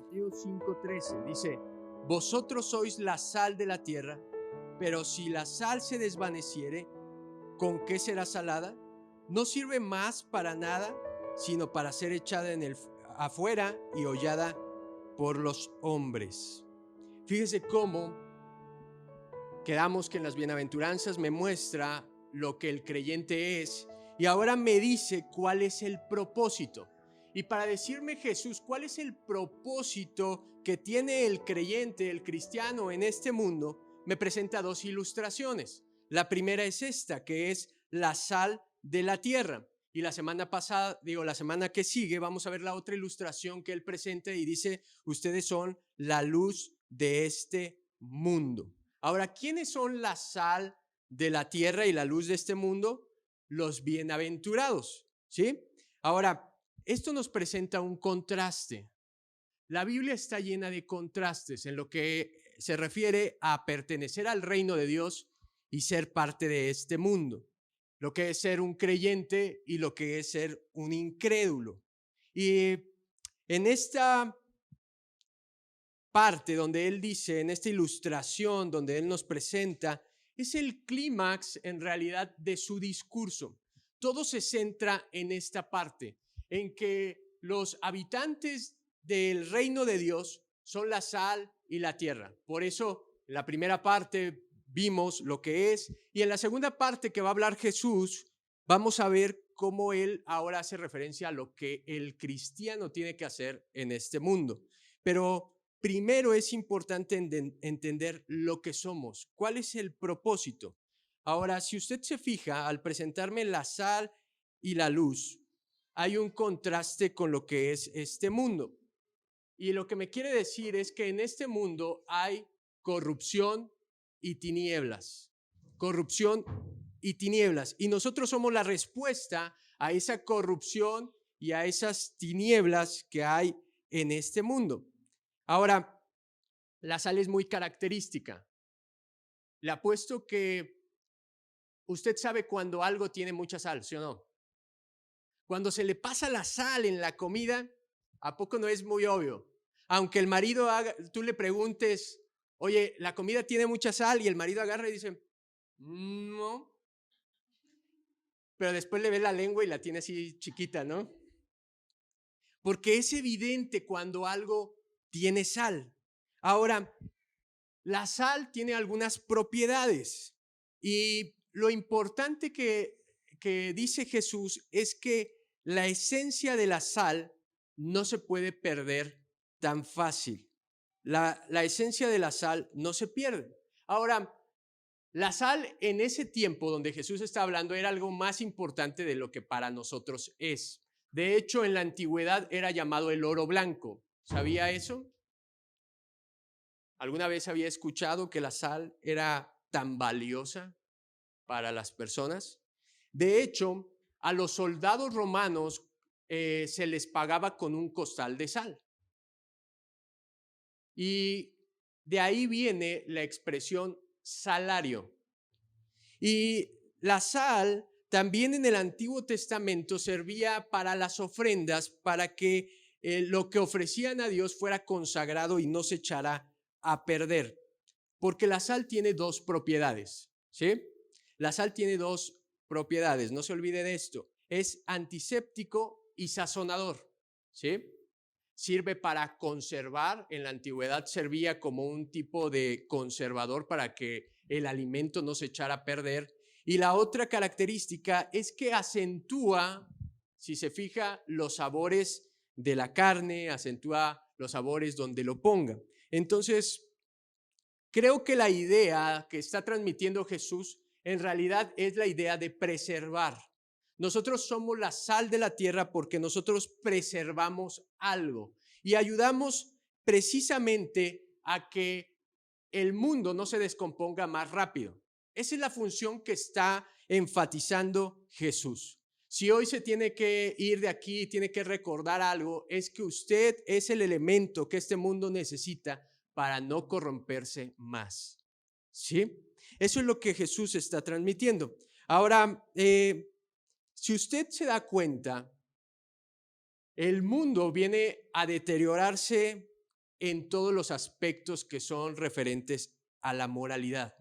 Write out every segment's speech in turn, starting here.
Mateo 5:13 dice: vosotros sois la sal de la tierra, pero si la sal se desvaneciere, ¿con qué será salada? No sirve más para nada, sino para ser echada afuera y hollada por los hombres. Fíjese cómo quedamos que en las bienaventuranzas me muestra lo que el creyente es y ahora me dice cuál es el propósito. Y para decirme Jesús, cuál es el propósito que tiene el creyente, el cristiano en este mundo, me presenta dos ilustraciones. La primera es esta, que es la sal de la tierra. Y la semana pasada, la semana que sigue, vamos a ver la otra ilustración que él presenta y dice: ustedes son la luz de este mundo. Ahora, ¿quiénes son la sal de la tierra y la luz de este mundo? Los bienaventurados, ¿sí? Ahora, esto nos presenta un contraste. La Biblia está llena de contrastes en lo que se refiere a pertenecer al reino de Dios y ser parte de este mundo, lo que es ser un creyente y lo que es ser un incrédulo. Y en esta parte donde él dice, en esta ilustración donde él nos presenta, es el clímax en realidad de su discurso. Todo se centra en esta parte, en que los habitantes del reino de Dios son la sal y la tierra. Por eso, en la primera parte vimos lo que es, y en la segunda parte que va a hablar Jesús, vamos a ver cómo él ahora hace referencia a lo que el cristiano tiene que hacer en este mundo. Pero primero es importante entender lo que somos, cuál es el propósito. Ahora, si usted se fija, al presentarme la sal y la luz, hay un contraste con lo que es este mundo. Y lo que me quiere decir es que en este mundo hay corrupción y tinieblas. Corrupción y tinieblas. Y nosotros somos la respuesta a esa corrupción y a esas tinieblas que hay en este mundo. Ahora, la sal es muy característica. Le apuesto que usted sabe cuando algo tiene mucha sal, ¿sí o no? Cuando se le pasa la sal en la comida, ¿a poco no es muy obvio? Aunque el marido tú le preguntes, oye, la comida tiene mucha sal, y el marido agarra y dice, no, pero después le ve la lengua y la tiene así chiquita, ¿no? Porque es evidente cuando algo tiene sal. Ahora, la sal tiene algunas propiedades y lo importante que dice Jesús es que la esencia de la sal no se puede perder tan fácil. La esencia de la sal no se pierde. Ahora, la sal en ese tiempo donde Jesús está hablando era algo más importante de lo que para nosotros es. De hecho, en la antigüedad era llamado el oro blanco. ¿Sabía eso? ¿Alguna vez había escuchado que la sal era tan valiosa para las personas? De hecho, a los soldados romanos se les pagaba con un costal de sal. Y de ahí viene la expresión salario. Y la sal también en el Antiguo Testamento servía para las ofrendas, para que lo que ofrecían a Dios fuera consagrado y no se echara a perder. Porque la sal tiene dos propiedades, ¿sí? La sal tiene dos propiedades, no se olvide de esto. Es antiséptico y sazonador, ¿sí? Sirve para conservar, en la antigüedad servía como un tipo de conservador para que el alimento no se echara a perder. Y la otra característica es que acentúa, si se fija, los sabores de la carne, acentúa los sabores donde lo ponga. Entonces, creo que la idea que está transmitiendo Jesús en realidad es la idea de preservar. Nosotros somos la sal de la tierra porque nosotros preservamos algo y ayudamos precisamente a que el mundo no se descomponga más rápido. Esa es la función que está enfatizando Jesús. Si hoy se tiene que ir de aquí y tiene que recordar algo, es que usted es el elemento que este mundo necesita para no corromperse más. ¿Sí? Eso es lo que Jesús está transmitiendo. Ahora, si usted se da cuenta, el mundo viene a deteriorarse en todos los aspectos que son referentes a la moralidad.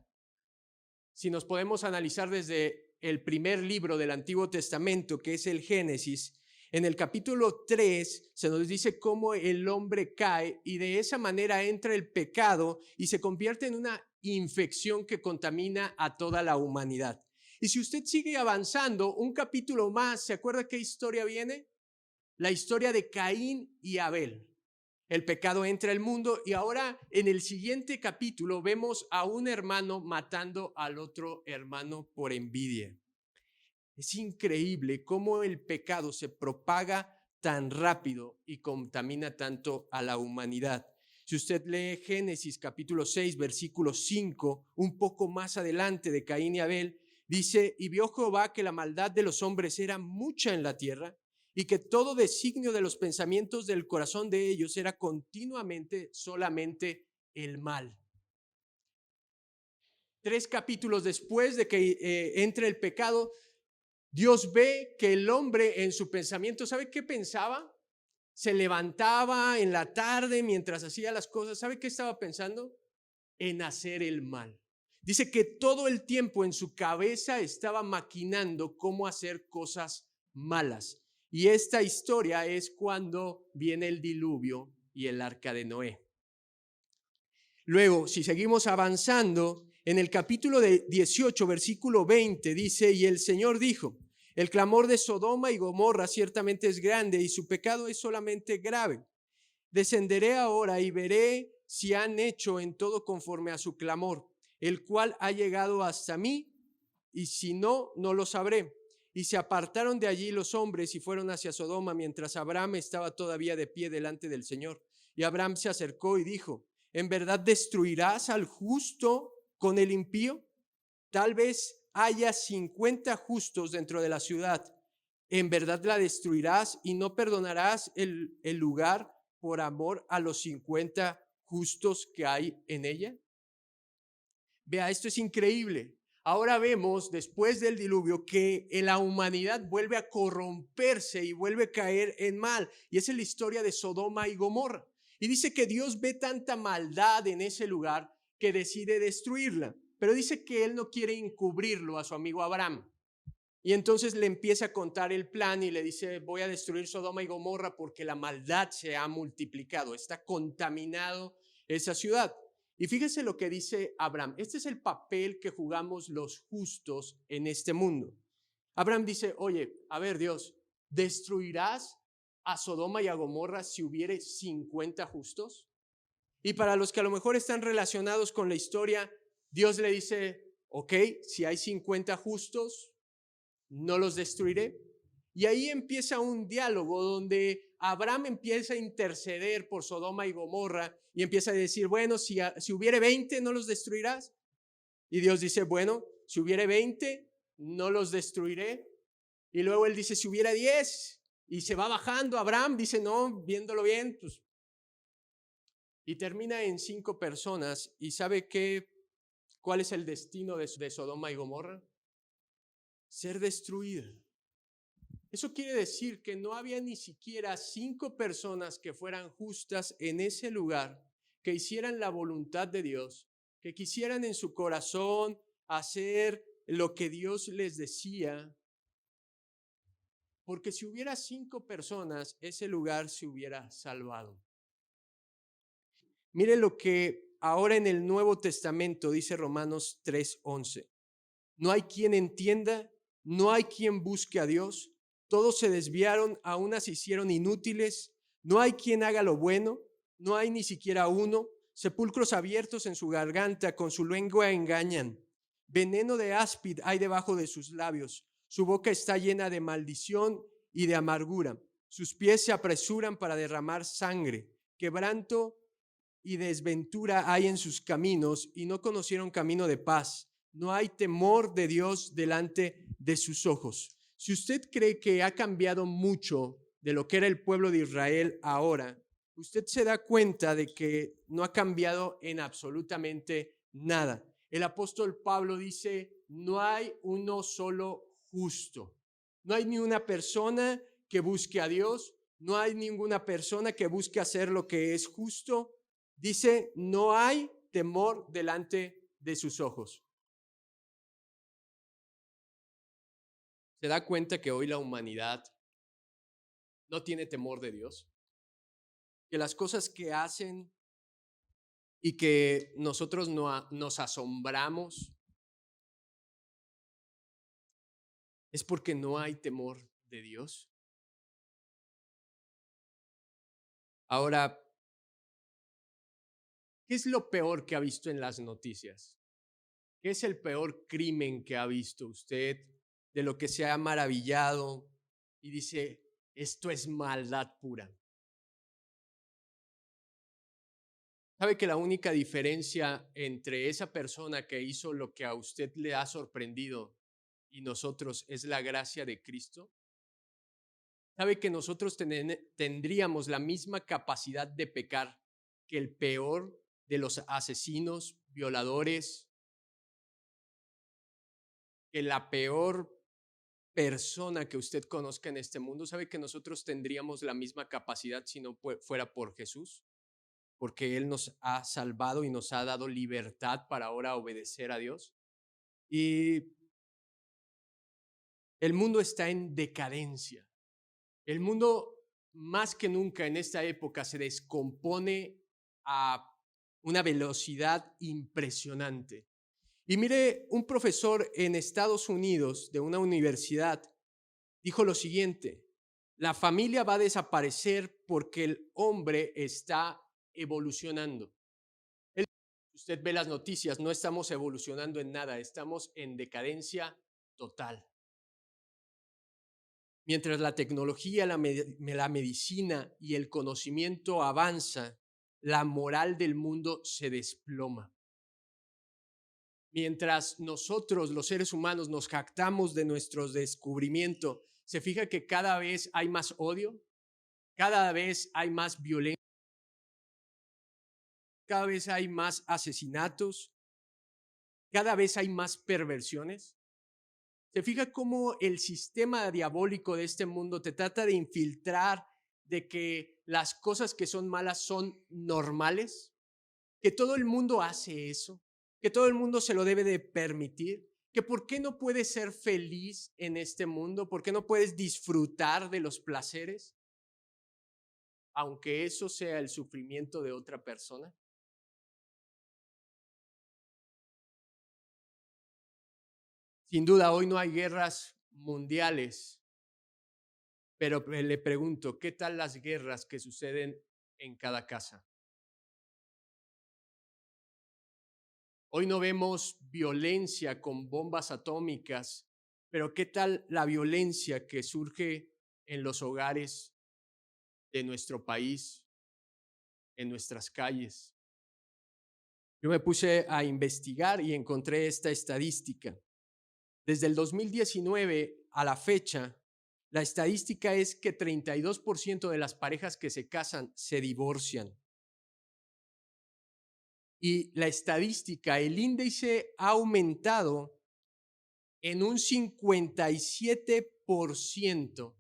Si nos podemos analizar desde el primer libro del Antiguo Testamento, que es el Génesis, en el capítulo 3 se nos dice cómo el hombre cae y de esa manera entra el pecado y se convierte en una infección que contamina a toda la humanidad. Y si usted sigue avanzando, un capítulo más, ¿se acuerda qué historia viene? La historia de Caín y Abel. El pecado entra al mundo y ahora en el siguiente capítulo vemos a un hermano matando al otro hermano por envidia. Es increíble cómo el pecado se propaga tan rápido y contamina tanto a la humanidad. Si usted lee Génesis capítulo 6, versículo 5, un poco más adelante de Caín y Abel, dice, y vio Jehová que la maldad de los hombres era mucha en la tierra y que todo designio de los pensamientos del corazón de ellos era continuamente solamente el mal. 3 capítulos después de que entre el pecado, Dios ve que el hombre en su pensamiento, ¿sabe qué pensaba? Se levantaba en la tarde mientras hacía las cosas. ¿Sabe qué estaba pensando? En hacer el mal. Dice que todo el tiempo en su cabeza estaba maquinando cómo hacer cosas malas. Y esta historia es cuando viene el diluvio y el arca de Noé. Luego, si seguimos avanzando, en el capítulo 18, versículo 20, dice, y el Señor dijo, el clamor de Sodoma y Gomorra ciertamente es grande y su pecado es solamente grave. Descenderé ahora y veré si han hecho en todo conforme a su clamor, el cual ha llegado hasta mí, y si no, no lo sabré. Y se apartaron de allí los hombres y fueron hacia Sodoma, mientras Abraham estaba todavía de pie delante del Señor. Y Abraham se acercó y dijo, ¿en verdad destruirás al justo con el impío? Tal vez haya 50 justos dentro de la ciudad. ¿En verdad la destruirás y no perdonarás el lugar por amor a los 50 justos que hay en ella? Vea, esto es increíble. Ahora vemos, después del diluvio, que la humanidad vuelve a corromperse y vuelve a caer en mal. Y esa es la historia de Sodoma y Gomorra. Y dice que Dios ve tanta maldad en ese lugar que decide destruirla. Pero dice que él no quiere encubrirlo a su amigo Abraham. Y entonces le empieza a contar el plan y le dice, voy a destruir Sodoma y Gomorra porque la maldad se ha multiplicado, está contaminado esa ciudad. Y fíjese lo que dice Abraham. Este es el papel que jugamos los justos en este mundo. Abraham dice, oye, a ver Dios, ¿destruirás a Sodoma y a Gomorra si hubiere 50 justos? Y para los que a lo mejor están relacionados con la historia, Dios le dice, ok, si hay 50 justos, no los destruiré. Y ahí empieza un diálogo donde Abraham empieza a interceder por Sodoma y Gomorra y empieza a decir, bueno, si hubiere 20, ¿no los destruirás? Y Dios dice, bueno, si hubiere 20, no los destruiré. Y luego él dice, si hubiera 10, y se va bajando. Abraham dice, no, viéndolo bien, pues. Y termina en 5 personas. ¿Y sabe cuál es el destino de Sodoma y Gomorra? Ser destruida. Eso quiere decir que no había ni siquiera 5 personas que fueran justas en ese lugar, que hicieran la voluntad de Dios, que quisieran en su corazón hacer lo que Dios les decía. Porque si hubiera 5 personas, ese lugar se hubiera salvado. Mire lo que ahora en el Nuevo Testamento dice Romanos 3:11. No hay quien entienda, no hay quien busque a Dios. Todos se desviaron, a unas se hicieron inútiles. No hay quien haga lo bueno, no hay ni siquiera uno. Sepulcros abiertos en su garganta, con su lengua engañan. Veneno de áspid hay debajo de sus labios. Su boca está llena de maldición y de amargura. Sus pies se apresuran para derramar sangre. Quebranto y desventura hay en sus caminos y no conocieron camino de paz. No hay temor de Dios delante de sus ojos. Si usted cree que ha cambiado mucho de lo que era el pueblo de Israel ahora, usted se da cuenta de que no ha cambiado en absolutamente nada. El apóstol Pablo dice, no hay uno solo justo. No hay ni una persona que busque a Dios, no hay ninguna persona que busque hacer lo que es justo. Dice, no hay temor delante de sus ojos. ¿Se da cuenta que hoy la humanidad no tiene temor de Dios? Que las cosas que hacen y que nosotros nos asombramos es porque no hay temor de Dios. Ahora, ¿qué es lo peor que ha visto en las noticias? ¿Qué es el peor crimen que ha visto usted, de lo que se ha maravillado y dice, esto es maldad pura? ¿Sabe que la única diferencia entre esa persona que hizo lo que a usted le ha sorprendido y nosotros es la gracia de Cristo? ¿Sabe que nosotros tendríamos la misma capacidad de pecar que el peor de los asesinos, violadores, que la peor persona que usted conozca en este mundo? ¿Sabe que nosotros tendríamos la misma capacidad si no fuera por Jesús? Porque Él nos ha salvado y nos ha dado libertad para ahora obedecer a Dios. Y el mundo está en decadencia. El mundo más que nunca en esta época se descompone a una velocidad impresionante. Y mire, un profesor en Estados Unidos de una universidad dijo lo siguiente: la familia va a desaparecer porque el hombre está evolucionando. Usted ve las noticias, no estamos evolucionando en nada, estamos en decadencia total. Mientras la tecnología, la medicina y el conocimiento avanza, la moral del mundo se desploma. Mientras nosotros, los seres humanos, nos jactamos de nuestro descubrimiento, se fija que cada vez hay más odio, cada vez hay más violencia, cada vez hay más asesinatos, cada vez hay más perversiones. Se fija cómo el sistema diabólico de este mundo te trata de infiltrar de que las cosas que son malas son normales, que todo el mundo hace eso, que todo el mundo se lo debe de permitir, que por qué no puedes ser feliz en este mundo, por qué no puedes disfrutar de los placeres, aunque eso sea el sufrimiento de otra persona. Sin duda, hoy no hay guerras mundiales, pero le pregunto, ¿qué tal las guerras que suceden en cada casa? Hoy no vemos violencia con bombas atómicas, pero ¿qué tal la violencia que surge en los hogares de nuestro país, en nuestras calles? Yo me puse a investigar y encontré esta estadística. Desde el 2019 a la fecha, la estadística es que 32% de las parejas que se casan se divorcian. Y la estadística, el índice ha aumentado en un 57%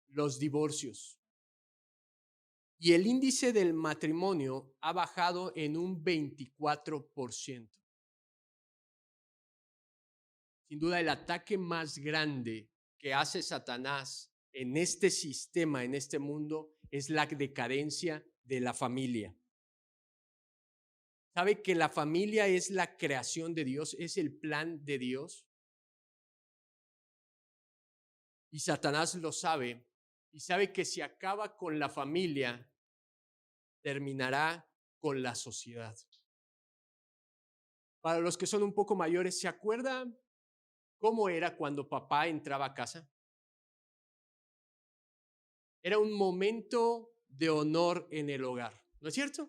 los divorcios. Y el índice del matrimonio ha bajado en un 24%. Sin duda, el ataque más grande que hace Satanás en este sistema, en este mundo, es la decadencia de la familia. ¿Sabe que la familia es la creación de Dios, es el plan de Dios? Y Satanás lo sabe, y sabe que si acaba con la familia, terminará con la sociedad. Para los que son un poco mayores, ¿se acuerdan cómo era cuando papá entraba a casa? Era un momento de honor en el hogar, ¿no es cierto?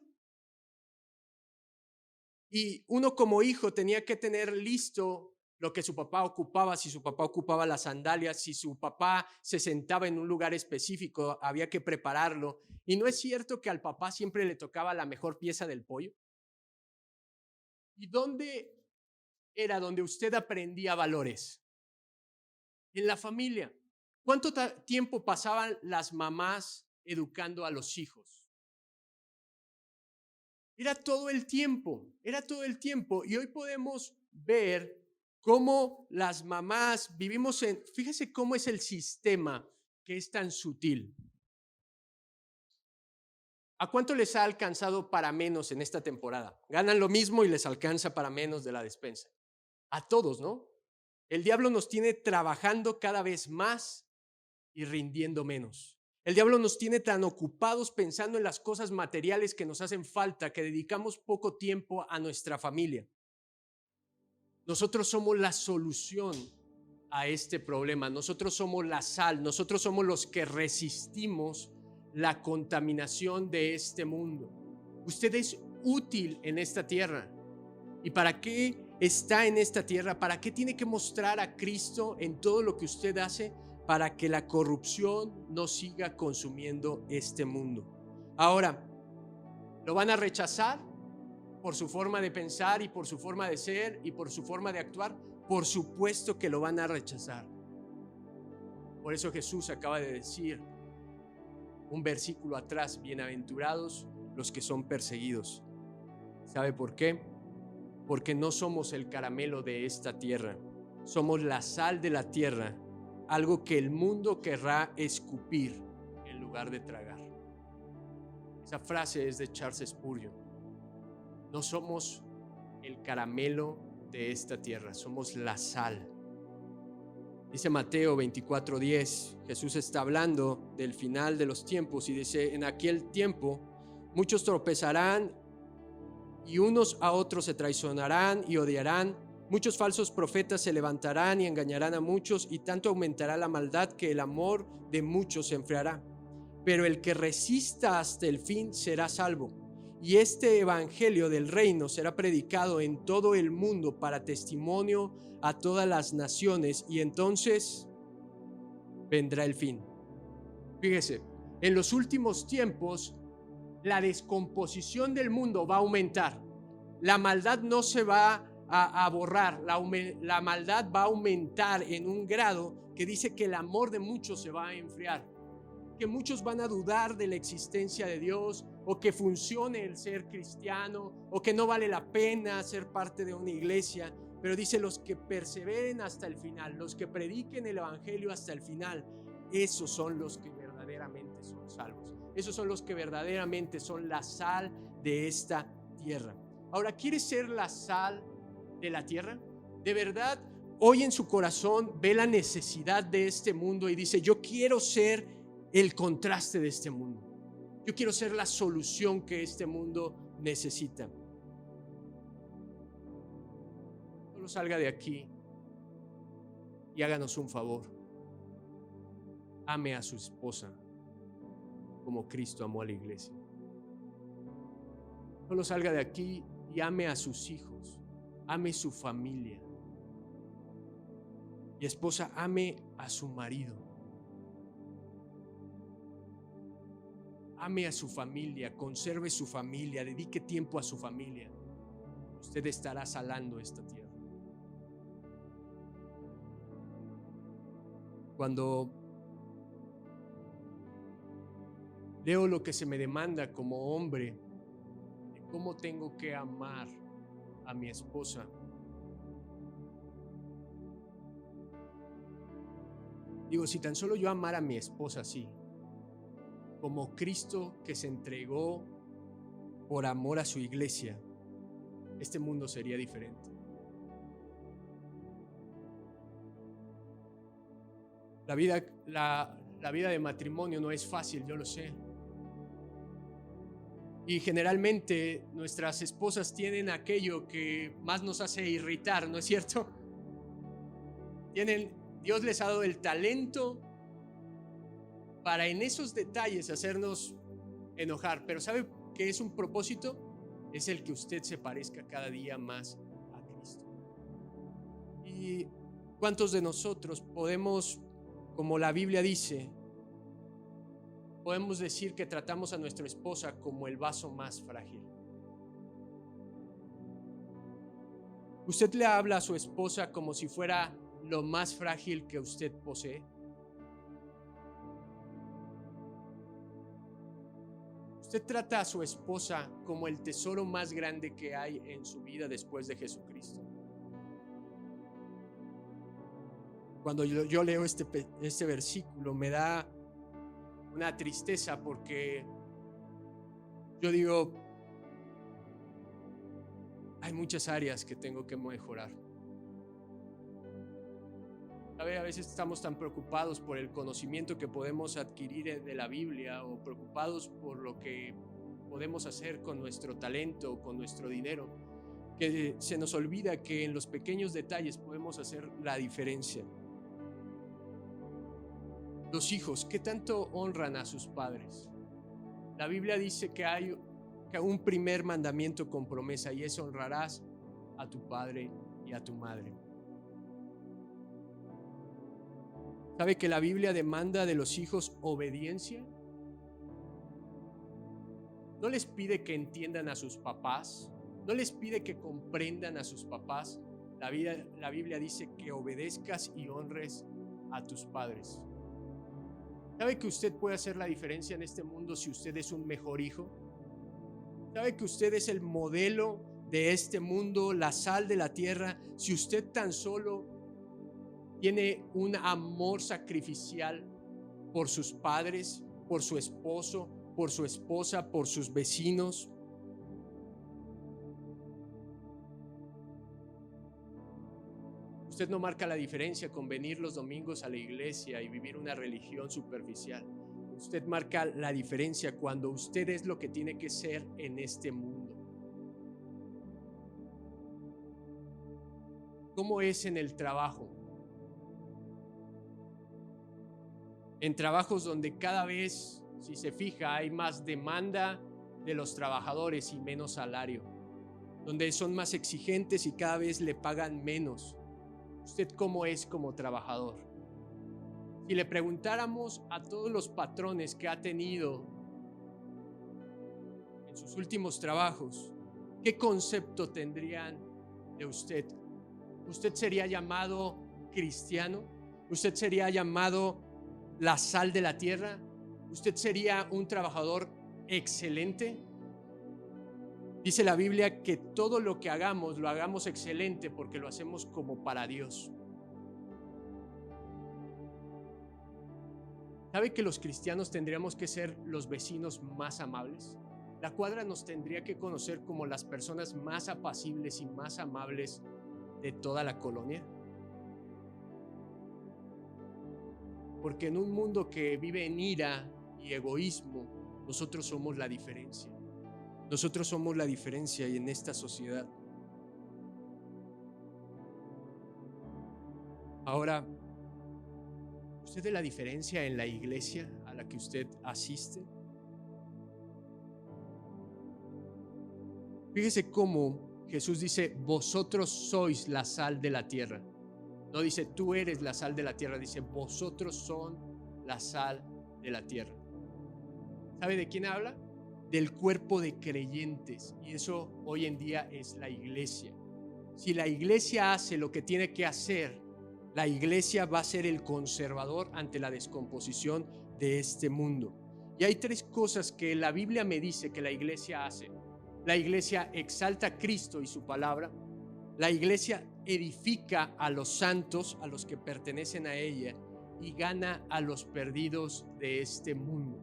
Y uno como hijo tenía que tener listo lo que su papá ocupaba, si su papá ocupaba las sandalias, si su papá se sentaba en un lugar específico, había que prepararlo. Y no es cierto que al papá siempre le tocaba la mejor pieza del pollo. ¿Y dónde era donde usted aprendía valores? En la familia. ¿Cuánto tiempo pasaban las mamás educando a los hijos? Era todo el tiempo, era todo el tiempo. Y hoy podemos ver cómo las mamás fíjese cómo es el sistema que es tan sutil. ¿A cuánto les ha alcanzado para menos en esta temporada? Ganan lo mismo y les alcanza para menos de la despensa. A todos, ¿no? El diablo nos tiene trabajando cada vez más y rindiendo menos. El diablo nos tiene tan ocupados pensando en las cosas materiales que nos hacen falta que dedicamos poco tiempo a nuestra familia. Nosotros somos la solución a este problema. Nosotros somos la sal. Nosotros somos los que resistimos la contaminación de este mundo. Usted es útil en esta tierra. ¿Y para qué está en esta tierra? ¿Para qué tiene que mostrar a Cristo en todo lo que usted hace? Para que la corrupción no siga consumiendo este mundo. Ahora, ¿lo van a rechazar por su forma de pensar y por su forma de ser y por su forma de actuar? Por supuesto que lo van a rechazar. Por eso Jesús acaba de decir un versículo atrás: bienaventurados los que son perseguidos. ¿Sabe por qué? Porque no somos el caramelo de esta tierra, somos la sal de la tierra, algo que el mundo querrá escupir en lugar de tragar. Esa frase es de Charles Spurgeon. No somos el caramelo de esta tierra, somos la sal. Dice Mateo 24:10, Jesús está hablando del final de los tiempos y dice: en aquel tiempo muchos tropezarán y unos a otros se traicionarán y odiarán. Muchos falsos profetas se levantarán y engañarán a muchos, y tanto aumentará la maldad que el amor de muchos se enfriará. Pero el que resista hasta el fin será salvo. Y este evangelio del reino será predicado en todo el mundo para testimonio a todas las naciones, y entonces vendrá el fin. Fíjese, en los últimos tiempos la descomposición del mundo va a aumentar. La maldad no se va a borrar. La maldad va a aumentar en un grado que dice que el amor de muchos se va a enfriar, que muchos van a dudar de la existencia de Dios, o que funcione el ser cristiano, o que no vale la pena ser parte de una iglesia. Pero dice: los que perseveren hasta el final, los que prediquen el evangelio hasta el final, esos son los que verdaderamente son salvos. Esos son los que verdaderamente son la sal de esta tierra. Ahora, ¿quiere ser la sal de la tierra? ¿De verdad hoy en su corazón ve la necesidad de este mundo y dice: yo quiero ser el contraste de este mundo? Yo quiero ser la solución que este mundo necesita. Solo salga de aquí y háganos un favor. Ame a su esposa como Cristo amó a la iglesia. Solo salga de aquí y ame a sus hijos, ame su familia. Y esposa, ame a su marido. Ame a su familia, conserve su familia, dedique tiempo a su familia. Usted estará salando esta tierra. Cuando leo lo que se me demanda como hombre, de cómo tengo que amar a mi esposa, digo, si tan solo yo amara a mi esposa así, como Cristo que se entregó por amor a su iglesia, este mundo sería diferente. La vida de matrimonio no es fácil, yo lo sé. Y generalmente nuestras esposas tienen aquello que más nos hace irritar, ¿no es cierto? Dios les ha dado el talento para en esos detalles hacernos enojar. Pero ¿sabe qué es un propósito? Es el que usted se parezca cada día más a Cristo. ¿Y cuántos de nosotros podemos, como la Biblia dice, podemos decir que tratamos a nuestra esposa como el vaso más frágil? ¿Usted le habla a su esposa como si fuera lo más frágil que usted posee? Usted trata a su esposa como el tesoro más grande que hay en su vida después de Jesucristo. Cuando yo leo este versículo me da una tristeza porque yo digo, hay muchas áreas que tengo que mejorar. A veces estamos tan preocupados por el conocimiento que podemos adquirir de la Biblia o preocupados por lo que podemos hacer con nuestro talento, con nuestro dinero, que se nos olvida que en los pequeños detalles podemos hacer la diferencia. Los hijos, ¿qué tanto honran a sus padres? La Biblia dice que hay un primer mandamiento con promesa, y es: honrarás a tu padre y a tu madre. ¿Sabe que la Biblia demanda de los hijos obediencia? No les pide que entiendan a sus papás, no les pide que comprendan a sus papás. La Biblia dice que obedezcas y honres a tus padres. ¿Sabe que usted puede hacer la diferencia en este mundo si usted es un mejor hijo? ¿Sabe que usted es el modelo de este mundo, la sal de la tierra? Si usted tan solo tiene un amor sacrificial por sus padres, por su esposo, por su esposa, por sus vecinos. Usted no marca la diferencia con venir los domingos a la iglesia y vivir una religión superficial. Usted marca la diferencia cuando usted es lo que tiene que ser en este mundo. ¿Cómo es en el trabajo? En trabajos donde cada vez, si se fija, hay más demanda de los trabajadores y menos salario, donde son más exigentes y cada vez le pagan menos. ¿Usted cómo es como trabajador? Si le preguntáramos a todos los patrones que ha tenido en sus últimos trabajos, ¿qué concepto tendrían de usted? ¿Usted sería llamado cristiano? ¿Usted sería llamado la sal de la tierra? ¿Usted sería un trabajador excelente? Dice la Biblia que todo lo que hagamos, lo hagamos excelente porque lo hacemos como para Dios. ¿Sabe que los cristianos tendríamos que ser los vecinos más amables? La cuadra nos tendría que conocer como las personas más apacibles y más amables de toda la colonia. Porque en un mundo que vive en ira y egoísmo, nosotros somos la diferencia. Nosotros somos la diferencia y en esta sociedad. Ahora, ¿usted ve la diferencia en la iglesia a la que usted asiste? Fíjese cómo Jesús dice: vosotros sois la sal de la tierra. No dice tú eres la sal de la tierra, dice vosotros son la sal de la tierra. ¿Sabe de quién habla? Del cuerpo de creyentes, y eso hoy en día es la iglesia. Si la iglesia hace lo que tiene que hacer, la iglesia va a ser el conservador ante la descomposición de este mundo. Y hay tres cosas que la Biblia me dice que la iglesia hace. La iglesia exalta a Cristo y su palabra. La iglesia edifica a los santos, a los que pertenecen a ella, y gana a los perdidos de este mundo.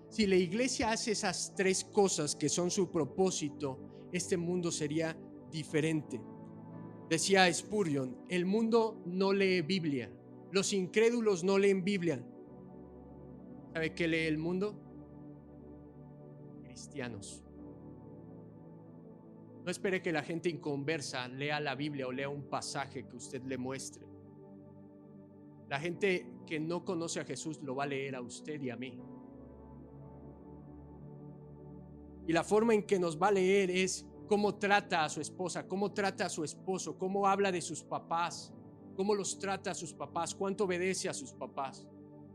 Si la iglesia hace esas tres cosas que son su propósito, este mundo sería diferente. Decía Spurgeon: el mundo no lee Biblia, los incrédulos no leen Biblia. ¿Sabe qué lee el mundo? Cristianos. No espere que la gente inconversa lea la Biblia o lea un pasaje que usted le muestre. La gente que no conoce a Jesús lo va a leer a usted y a mí. Y la forma en que nos va a leer es cómo trata a su esposa, cómo trata a su esposo, cómo habla de sus papás, cómo los trata a sus papás, cuánto obedece a sus papás,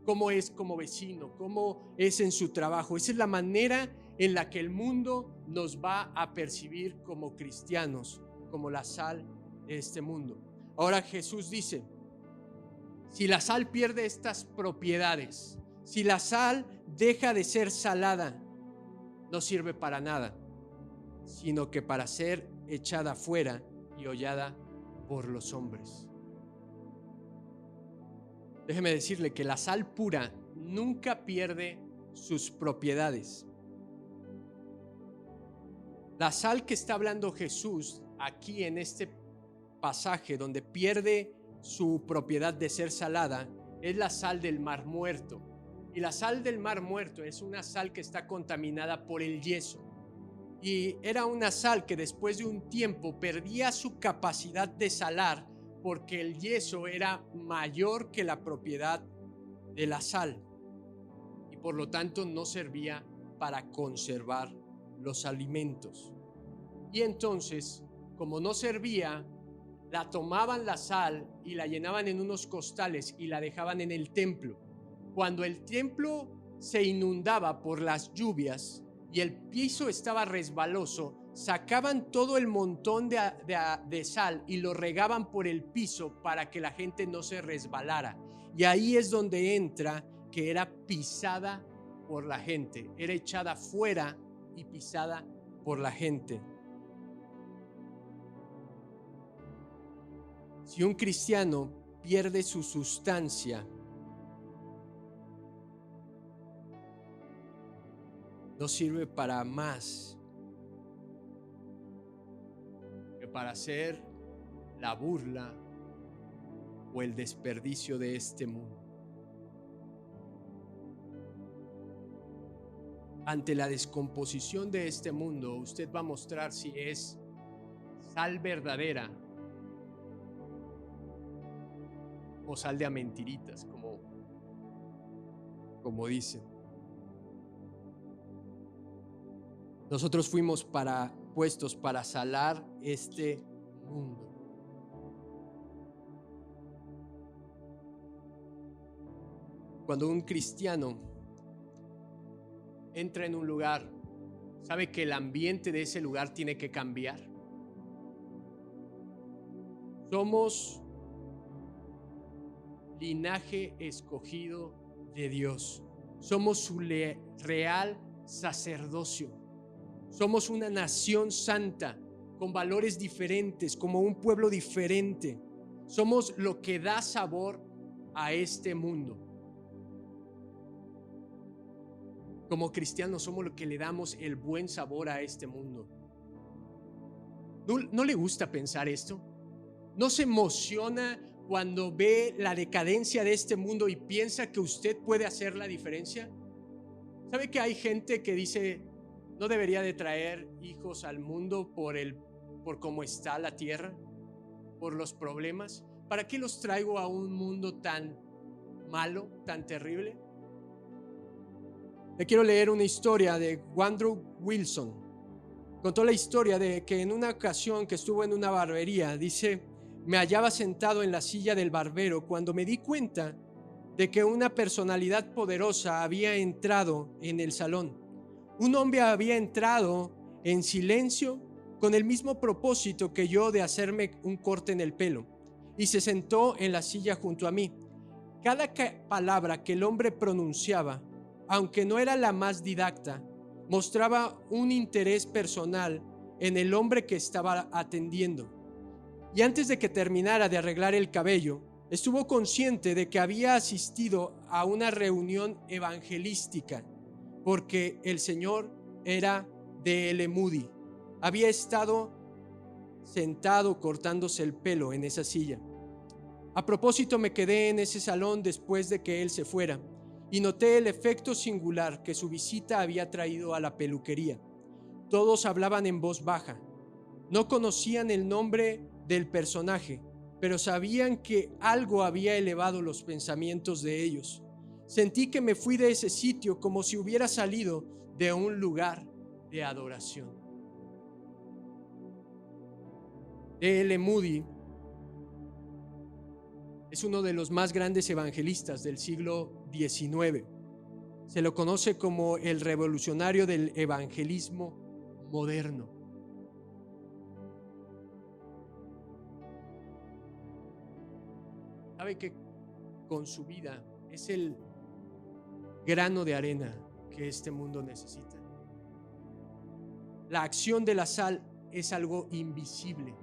cómo es como vecino, cómo es en su trabajo. Esa es la manera en la que el mundo nos va a percibir como cristianos, como la sal de este mundo. Ahora Jesús dice: si la sal pierde estas propiedades, si la sal deja de ser salada, no sirve para nada, sino que para ser echada fuera y hollada por los hombres. Déjeme decirle que la sal pura nunca pierde sus propiedades. La sal que está hablando Jesús aquí en este pasaje, donde pierde su propiedad de ser salada, es la sal del Mar Muerto. Y la sal del Mar Muerto es una sal que está contaminada por el yeso. Y era una sal que después de un tiempo perdía su capacidad de salar porque el yeso era mayor que la propiedad de la sal. Y por lo tanto no servía para conservar los alimentos. Y entonces, como no servía, la tomaban la sal y la llenaban en unos costales y la dejaban en el templo. Cuando el templo se inundaba por las lluvias y el piso estaba resbaloso, sacaban todo el montón de sal y lo regaban por el piso para que la gente no se resbalara. Y ahí es donde entra que era pisada por la gente, era echada fuera y pisada por la gente. Si un cristiano pierde su sustancia, no sirve para más que para hacer la burla o el desperdicio de este mundo. Ante la descomposición de este mundo, usted va a mostrar si es sal verdadera o sal de a mentiritas, como dicen. Nosotros fuimos puestos para salar este mundo. Cuando un cristiano entra en un lugar, sabe que el ambiente de ese lugar tiene que cambiar. Somos linaje escogido de Dios. Somos su real sacerdocio. Somos una nación santa, con valores diferentes, como un pueblo diferente. Somos lo que da sabor a este mundo. Como cristianos somos lo que le damos el buen sabor a este mundo. ¿No le gusta pensar esto? ¿No se emociona cuando ve la decadencia de este mundo y piensa que usted puede hacer la diferencia? ¿Sabe que hay gente que dice, no debería de traer hijos al mundo por cómo está la tierra, por los problemas? ¿Para qué los traigo a un mundo tan malo, tan terrible? Le quiero leer una historia de Woodrow Wilson. Contó la historia de que en una ocasión que estuvo en una barbería, dice, me hallaba sentado en la silla del barbero cuando me di cuenta de que una personalidad poderosa había entrado en el salón. Un hombre había entrado en silencio con el mismo propósito que yo de hacerme un corte en el pelo y se sentó en la silla junto a mí. Cada palabra que el hombre pronunciaba, aunque no era la más didacta, mostraba un interés personal en el hombre que estaba atendiendo. Y antes de que terminara de arreglar el cabello, estuvo consciente de que había asistido a una reunión evangelística, porque el Señor era D.L. Moody. Había estado sentado cortándose el pelo en esa silla. A propósito, me quedé en ese salón después de que él se fuera y noté el efecto singular que su visita había traído a la peluquería. Todos hablaban en voz baja. No conocían el nombre del personaje, pero sabían que algo había elevado los pensamientos de ellos. Sentí que me fui de ese sitio como si hubiera salido de un lugar de adoración. D.L. Moody es uno de los más grandes evangelistas del siglo XIX. Se lo conoce como el revolucionario del evangelismo moderno. Sabe que con su vida es el grano de arena que este mundo necesita. La acción de la sal es algo invisible,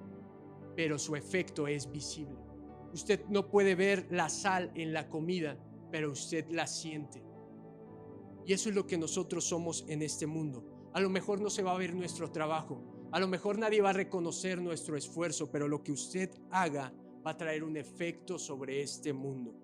pero su efecto es visible. Usted no puede ver la sal en la comida, pero usted la siente. Y eso es lo que nosotros somos en este mundo. A lo mejor no se va a ver nuestro trabajo, a lo mejor nadie va a reconocer nuestro esfuerzo, pero lo que usted haga va a traer un efecto sobre este mundo.